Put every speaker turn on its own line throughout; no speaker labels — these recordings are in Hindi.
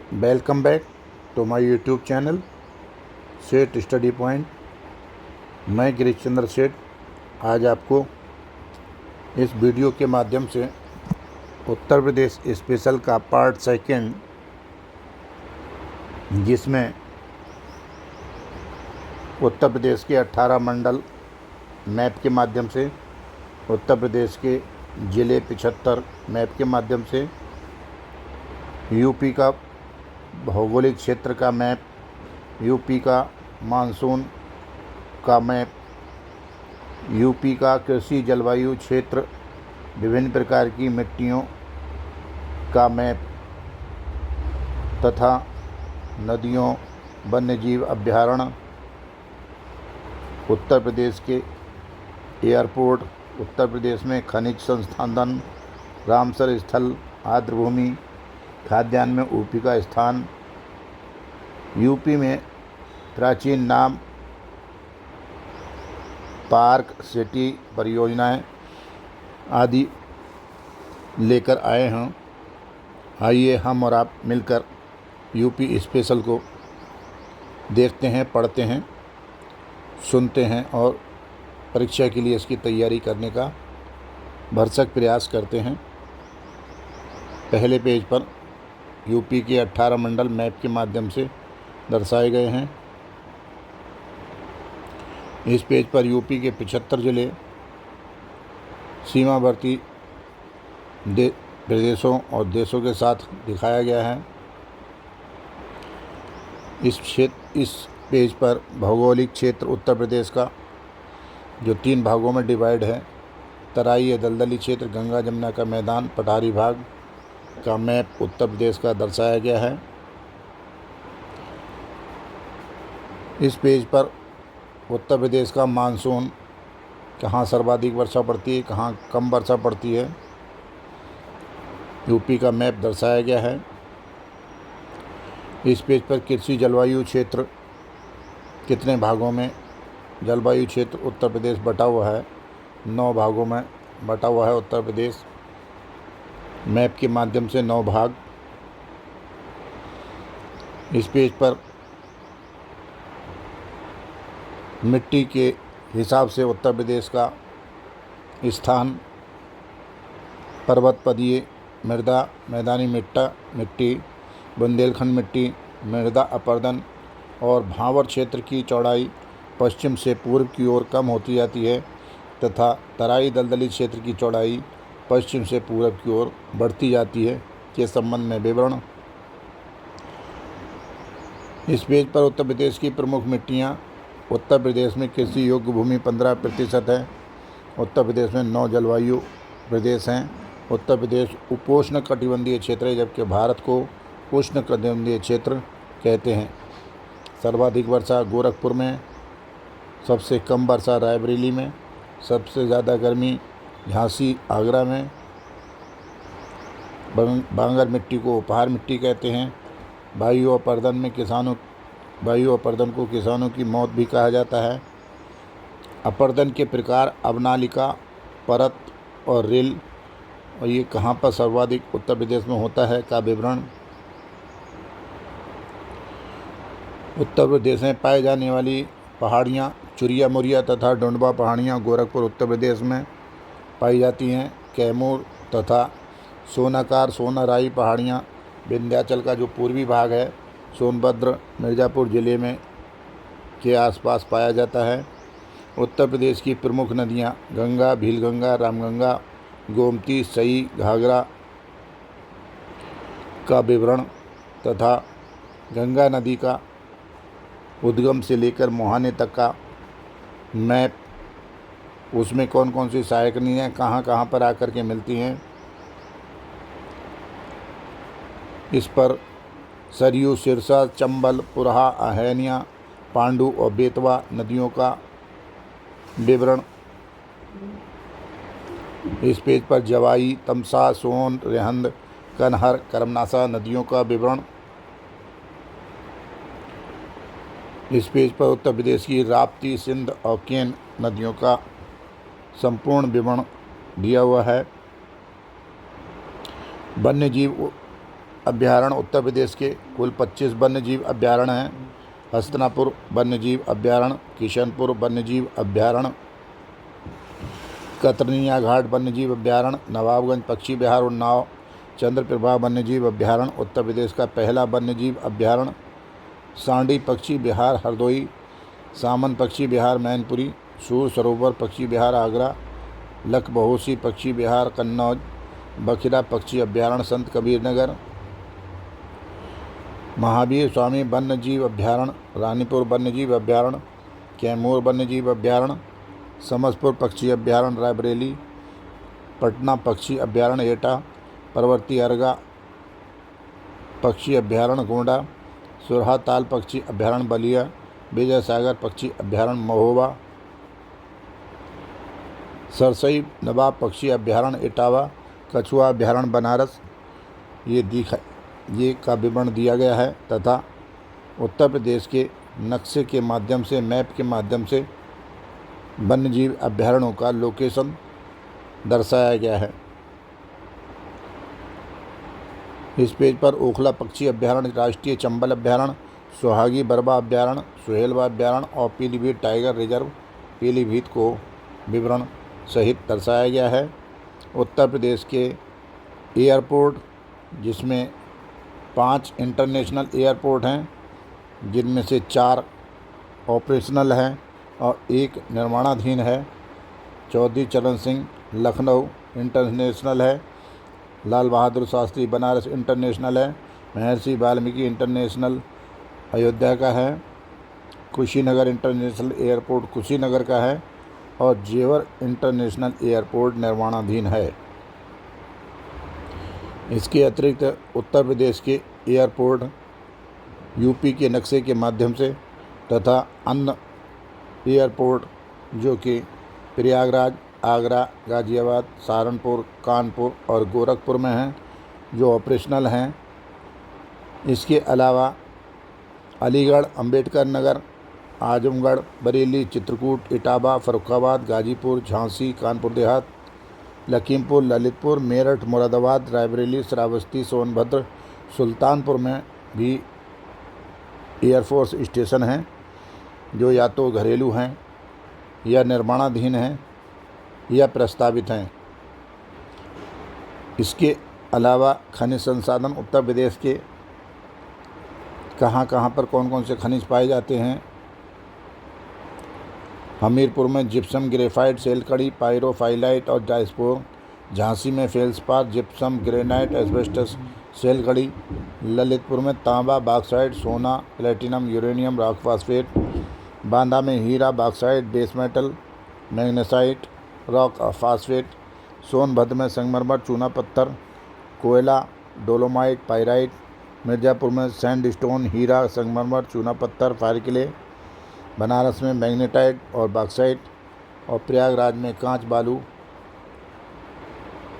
Welcome back to my YouTube channel Seth study point. मैं गिरीश चंद्र सेठ आज आपको इस वीडियो के माध्यम से उत्तर प्रदेश स्पेशल का पार्ट सेकंड, जिसमें उत्तर प्रदेश के 18 मंडल मैप के माध्यम से, उत्तर प्रदेश के ज़िले 75 मैप के माध्यम से, यूपी का भौगोलिक क्षेत्र का मैप, यूपी का मानसून का मैप, यूपी का कृषि जलवायु क्षेत्र, विभिन्न प्रकार की मिट्टियों का मैप तथा नदियों, वन्यजीव अभयारण्य, उत्तर प्रदेश के एयरपोर्ट, उत्तर प्रदेश में खनिज संसाधन, रामसर स्थल, आर्द्रभूमि, खाद्यान्न में यूपी का स्थान, यूपी में प्राचीन नाम, पार्क सिटी परियोजनाएं आदि लेकर आए हैं। आइए हम और आप मिलकर यूपी स्पेशल को देखते हैं, पढ़ते हैं, सुनते हैं और परीक्षा के लिए इसकी तैयारी करने का भरसक प्रयास करते हैं। पहले पेज पर यूपी के 18 मंडल मैप के माध्यम से दर्शाए गए हैं। इस पेज पर यूपी के 75 जिले सीमावर्ती प्रदेशों और देशों के साथ दिखाया गया है। इस पेज पर भौगोलिक क्षेत्र उत्तर प्रदेश का, जो 3 भागों में डिवाइड है, तराई या दलदली क्षेत्र, गंगा जमुना का मैदान, पठारी भाग का मैप उत्तर प्रदेश का दर्शाया गया है। इस पेज पर उत्तर प्रदेश का मानसून, कहाँ सर्वाधिक वर्षा पड़ती है, कहाँ कम वर्षा पड़ती है, यूपी का मैप दर्शाया गया है। इस पेज पर कृषि जलवायु क्षेत्र, कितने भागों में जलवायु क्षेत्र उत्तर प्रदेश बटा हुआ है, 9 भागों में बटा हुआ है उत्तर प्रदेश, मैप के माध्यम से 9 भाग। इस पेज पर मिट्टी के हिसाब से उत्तर प्रदेश का स्थान, पर्वतपदीय मृदा, मैदानी मिट्टी, बुंदेलखंड मिट्टी, मृदा अपरदन और भांवर क्षेत्र की चौड़ाई पश्चिम से पूर्व की ओर कम होती जाती है तथा तराई दलदली क्षेत्र की चौड़ाई पश्चिम से पूरब की ओर बढ़ती जाती है के संबंध में विवरण। इस पेज पर उत्तर प्रदेश की प्रमुख मिट्टियाँ। उत्तर प्रदेश में कृषि योग्य भूमि 15% है। उत्तर प्रदेश में 9 जलवायु प्रदेश हैं। उत्तर प्रदेश उपोष्ण कटिबंधीय क्षेत्र है, जबकि भारत को उष्ण कटिबंधीय क्षेत्र कहते हैं। सर्वाधिक वर्षा गोरखपुर में, सबसे कम वर्षा रायबरेली में, सबसे ज़्यादा गर्मी झांसी आगरा में। बांगर मिट्टी को उपहार मिट्टी कहते हैं। वायु अपर्दन को किसानों की मौत भी कहा जाता है। अपर्दन के प्रकार अवनालिका, परत और रिल, और ये कहाँ पर सर्वाधिक उत्तर प्रदेश में होता है का विवरण। उत्तर प्रदेश में पाए जाने वाली पहाड़ियाँ, चुरिया मुरिया तथा डुंडवा पहाड़ियाँ गोरखपुर उत्तर प्रदेश में पाई जाती हैं। कैमूर तथा सोनाकार सोनाराई पहाड़ियाँ विंध्याचल का जो पूर्वी भाग है, सोनभद्र मिर्ज़ापुर ज़िले में के आसपास पाया जाता है। उत्तर प्रदेश की प्रमुख नदियाँ गंगा, भीलगंगा, रामगंगा, गोमती, सई, घाघरा का विवरण तथा गंगा नदी का उद्गम से लेकर मुहाने तक का मैप, उसमें कौन कौन सी सहायक नदियाँ कहाँ कहाँ पर आकर के मिलती हैं। इस पर सरयू, सिरसा, चंबल, पुरहा, अहैनिया, पांडु और बेतवा नदियों का विवरण। इस पेज पर जवाई, तमसा, सोन, रेहंद, कनहर, करमनासा नदियों का विवरण। इस पेज पर उत्तर प्रदेश की राप्ती, सिंध और केन नदियों का संपूर्ण विवरण दिया हुआ है। वन्यजीव अभयारण्य उत्तर प्रदेश के कुल 25 वन्यजीव अभयारण्य हैं। हस्तिनापुर वन्यजीव अभयारण्य, किशनपुर वन्यजीव अभयारण्य, कतरनिया घाट वन्यजीव अभयारण्य, नवाबगंज पक्षी विहार उन्नाव, चंद्रप्रभा वन्यजीव अभयारण्य उत्तर प्रदेश का पहला वन्यजीव अभयारण्य, सांडी पक्षी विहार हरदोई, सामन पक्षी विहार मैनपुरी, सूर सरोवर पक्षी विहार आगरा, लखबहोसी पक्षी विहार कन्नौज, बखिरा पक्षी अभयारण्य संत कबीर नगर, महावीर स्वामी वन्यजीव अभयारण्य, रानीपुर वन्यजीव अभयारण्य, कैमूर वन्यजीव अभयारण्य, समसपुर पक्षी अभयारण्य रायबरेली, पटना पक्षी अभयारण्य एटा, परवर्ती अर्गा पक्षी अभयारण्य गोंडा, सुरहाताल पक्षी अभयारण्य बलिया, विजय सागर पक्षी अभयारण्य महोबा, सरसई नवाब पक्षी अभयारण्य इटावा, कछुआ अभयारण्य बनारस। ये का विवरण दिया गया है तथा उत्तर प्रदेश के नक्शे के माध्यम से, मैप के माध्यम से वन्यजीव अभयारण्यों का लोकेशन दर्शाया गया है। इस पेज पर ओखला पक्षी अभयारण्य, राष्ट्रीय चंबल अभयारण्य, सुहागी बरबा अभयारण्य, सुहेलवा अभयारण्य और पीलीभीत टाइगर रिजर्व पीलीभीत को विवरण सहित दर्शाया गया है। उत्तर प्रदेश के एयरपोर्ट, जिसमें 5 इंटरनेशनल एयरपोर्ट हैं, जिनमें से 4 ऑपरेशनल हैं और 1 निर्माणाधीन है। चौधरी चरण सिंह लखनऊ इंटरनेशनल है, लाल बहादुर शास्त्री बनारस इंटरनेशनल है, महर्षि वाल्मीकि इंटरनेशनल अयोध्या का है, कुशीनगर इंटरनेशनल एयरपोर्ट कुशीनगर का है और जेवर इंटरनेशनल एयरपोर्ट निर्माणाधीन है। इसके अतिरिक्त उत्तर प्रदेश के एयरपोर्ट यूपी के नक्शे के माध्यम से तथा अन्य एयरपोर्ट जो कि प्रयागराज, आगरा, गाज़ियाबाद, सहारनपुर, कानपुर और गोरखपुर में हैं, जो ऑपरेशनल हैं। इसके अलावा अलीगढ़, अंबेडकर नगर, आजमगढ़, बरेली, चित्रकूट, इटावा, फर्रुखाबाद, गाजीपुर, झांसी, कानपुर देहात, लखीमपुर, ललितपुर, मेरठ, मुरादाबाद, रायबरेली, श्रावस्ती, सोनभद्र, सुल्तानपुर में भी एयरफोर्स स्टेशन हैं, जो या तो घरेलू हैं या निर्माणाधीन हैं या प्रस्तावित हैं। इसके अलावा खनिज संसाधन उत्तर प्रदेश के कहाँ कहाँ पर कौन कौन से खनिज पाए जाते हैं। हमीरपुर में जिप्सम, ग्रेफाइट, सेलकड़ी, पायरोफाइलाइट और डायस्पोर, झांसी में फेल्सपार, जिप्सम, ग्रेनाइट, एस्बेस्टस, सेलकड़ी, ललितपुर में तांबा, बॉक्साइट, सोना, platinum, uranium, rock phosphate, Banda में हीरा, bauxite, base metal, magnesite, rock phosphate, Sonbhadra में संगमरमर, चूना पत्थर, कोयला, डोलोमाइट, पाइराइट, मिर्ज़ापुर में सैंडस्टोन, हीरा, संगमरमर, चूना पत्थर, फायर क्ले, बनारस में मैग्नेटाइट और बॉक्साइट और प्रयागराज में कांच बालू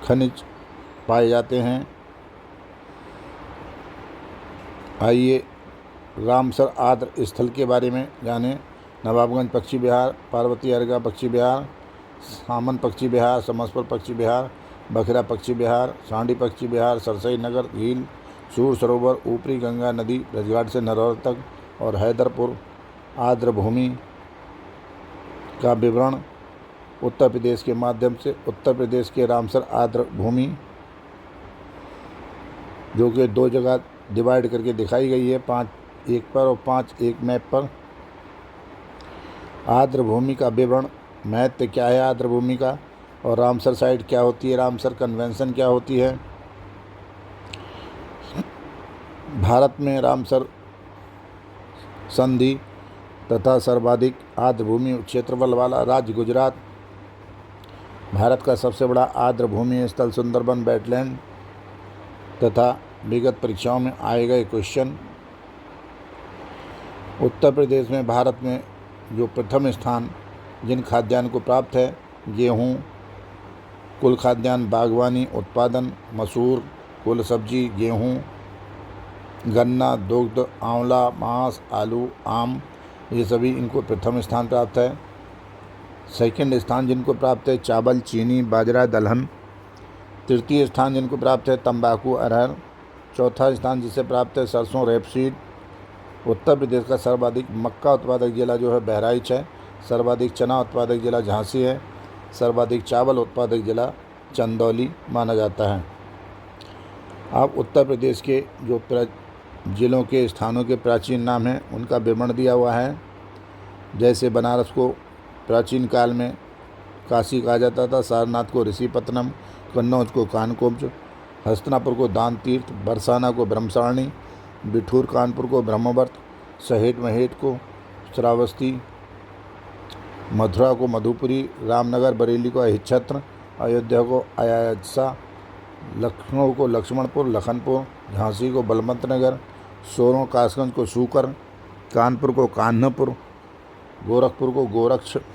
खनिज पाए जाते हैं। आइए रामसर आद्र स्थल के बारे में जानें। नवाबगंज पक्षी विहार, पार्वती अर्गा पक्षी विहार, सामन पक्षी विहार, समसपुर पक्षी विहार, बखरा पक्षी विहार, सांडी पक्षी विहार, सरसई नगर झील, सूर सरोवर, ऊपरी गंगा नदी रजघाट से नरौर तक और हैदरपुर आर्द्र भूमि का विवरण उत्तर प्रदेश के माध्यम से। उत्तर प्रदेश के रामसर आर्द्र भूमि जो कि 2 जगह डिवाइड करके दिखाई गई है, 5 एक पर और 5 एक मैप पर। आर्द्र भूमि का विवरण, महत्व क्या है आर्द्र भूमि का और रामसर साइट क्या होती है, रामसर कन्वेंशन क्या होती है। भारत में रामसर संधि तथा सर्वाधिक आर्द्र भूमि क्षेत्रफल वाला राज्य गुजरात। भारत का सबसे बड़ा आर्द्र भूमि स्थल सुंदरबन वेटलैंड तथा विगत परीक्षाओं में आए गए क्वेश्चन। उत्तर प्रदेश में भारत में जो प्रथम स्थान जिन खाद्यान्न को प्राप्त है, गेहूँ, कुल खाद्यान्न, बागवानी उत्पादन, मसूर, कुल सब्जी, गेहूँ, गन्ना, दुग्ध, आंवला, मांस, आलू, आम, ये सभी इनको प्रथम स्थान प्राप्त है। सेकंड स्थान जिनको प्राप्त है चावल, चीनी, बाजरा, दलहन। तृतीय स्थान जिनको प्राप्त है तंबाकू, अरहर। चौथा स्थान जिसे प्राप्त है सरसों रेपसीड। उत्तर प्रदेश का सर्वाधिक मक्का उत्पादक जिला जो है बहराइच है। सर्वाधिक चना उत्पादक जिला झांसी है। सर्वाधिक चावल उत्पादक जिला चंदौली माना जाता है। अब उत्तर प्रदेश के जो जिलों के स्थानों के प्राचीन नाम हैं उनका विवरण दिया हुआ है। जैसे बनारस को प्राचीन काल में काशी कहा जाता था, सारनाथ को ऋषिपत्तनम, कन्नौज को कानकोज, हस्तिनापुर को दान तीर्थ, बरसाना को ब्रह्मसारणी, बिठूर कानपुर को ब्रह्मवर्त, सहेट महेट को श्रावस्ती, मथुरा को मधुपुरी, रामनगर बरेली को अहिच्छत्र, अयोध्या को अयाचा, लखनऊ को लक्ष्मणपुर, लखनपुर, झांसी को बलवंत नगर, सोरों कासगंज को सूकर, कानपुर को कान्हपुर, गोरखपुर को गोरक्षपुर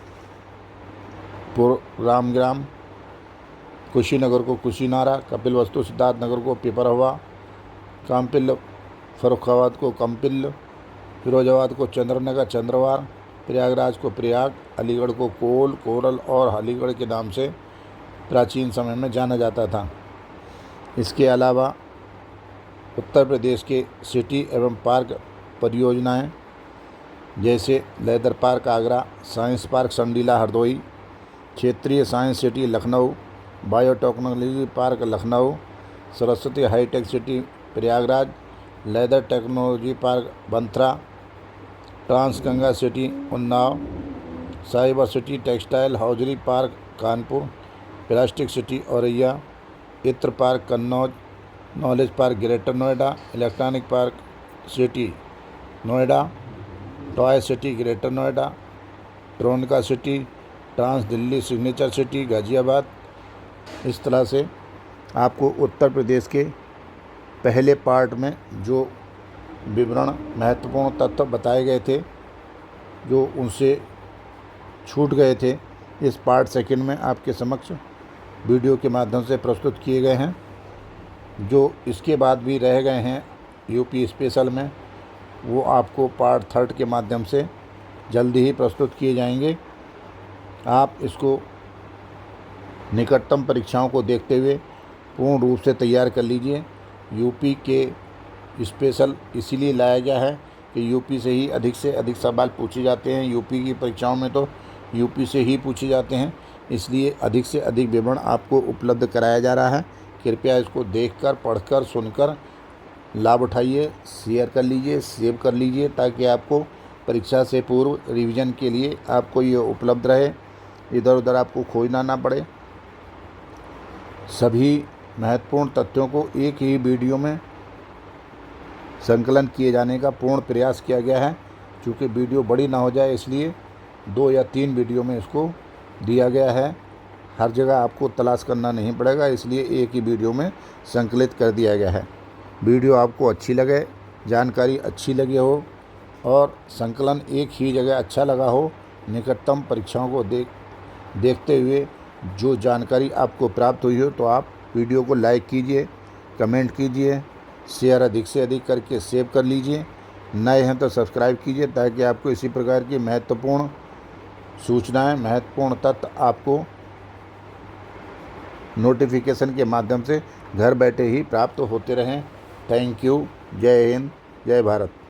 रामग्राम, कुशीनगर को कुशीनारा, कपिलवस्तु सिद्धार्थनगर को पिपरहवा, काम्पिल फर्रुखाबाद को कम्पिल, फिरोजाबाद को चंद्रनगर चंद्रवार, प्रयागराज को प्रयाग, अलीगढ़ को कोल कोरल और अलीगढ़ के नाम से प्राचीन समय में जाना जाता था। इसके अलावा उत्तर प्रदेश के सिटी एवं पार्क परियोजनाएं जैसे leather park Agra, science park Sandila Hardoi, क्षेत्रीय science city Lucknow, biotechnology park Lucknow, Saraswati high tech city Prayagraj, leather technology park Banthra, trans Ganga city Unnao, cyber city textile hosiery park Kanpur, plastic city Auraiya, इत्र park Kannauj, knowledge park greater Noida, electronic park city Noida, toy city greater Noida, Tronica city, trans Delhi signature city Ghaziabad. इस तरह से आपको उत्तर प्रदेश के पहले पार्ट में जो विवरण महत्वपूर्ण तत्व बताए गए थे जो उनसे छूट गए थे, इस पार्ट सेकंड में आपके समक्ष वीडियो के माध्यम से प्रस्तुत किए गए हैं। जो इसके बाद भी रह गए हैं यूपी स्पेशल में, वो आपको पार्ट थर्ड के माध्यम से जल्दी ही प्रस्तुत किए जाएंगे। आप इसको निकटतम परीक्षाओं को देखते हुए पूर्ण रूप से तैयार कर लीजिए। यूपी के स्पेशल इसीलिए लाया गया है कि यूपी से ही अधिक से अधिक सवाल पूछे जाते हैं। यूपी की परीक्षाओं में तो यूपी से ही पूछे जाते हैं, इसलिए अधिक से अधिक विवरण आपको उपलब्ध कराया जा रहा है। कृपया इसको देखकर, पढ़कर, सुनकर लाभ उठाइए, शेयर कर लीजिए, सेव कर लीजिए, ताकि आपको परीक्षा से पूर्व रिवीजन के लिए आपको ये उपलब्ध रहे, इधर उधर आपको खोजना ना पड़े। सभी महत्वपूर्ण तथ्यों को एक ही वीडियो में संकलन किए जाने का पूर्ण प्रयास किया गया है। चूँकि वीडियो बड़ी ना हो जाए इसलिए 2 या 3 वीडियो में इसको दिया गया है। हर जगह आपको तलाश करना नहीं पड़ेगा, इसलिए एक ही वीडियो में संकलित कर दिया गया है। वीडियो आपको अच्छी लगे, जानकारी अच्छी लगी हो और संकलन एक ही जगह अच्छा लगा हो, निकटतम परीक्षाओं को देखते हुए जो जानकारी आपको प्राप्त हुई हो, तो आप वीडियो को लाइक कीजिए, कमेंट कीजिए, शेयर अधिक से अधिक करके सेव कर लीजिए। नए हैं तो सब्सक्राइब कीजिए, ताकि आपको इसी प्रकार की महत्वपूर्ण सूचनाएं, महत्वपूर्ण तथ्य आपको नोटिफिकेशन के माध्यम से घर बैठे ही प्राप्त होते रहें। Thank you. जय हिंद, जय भारत।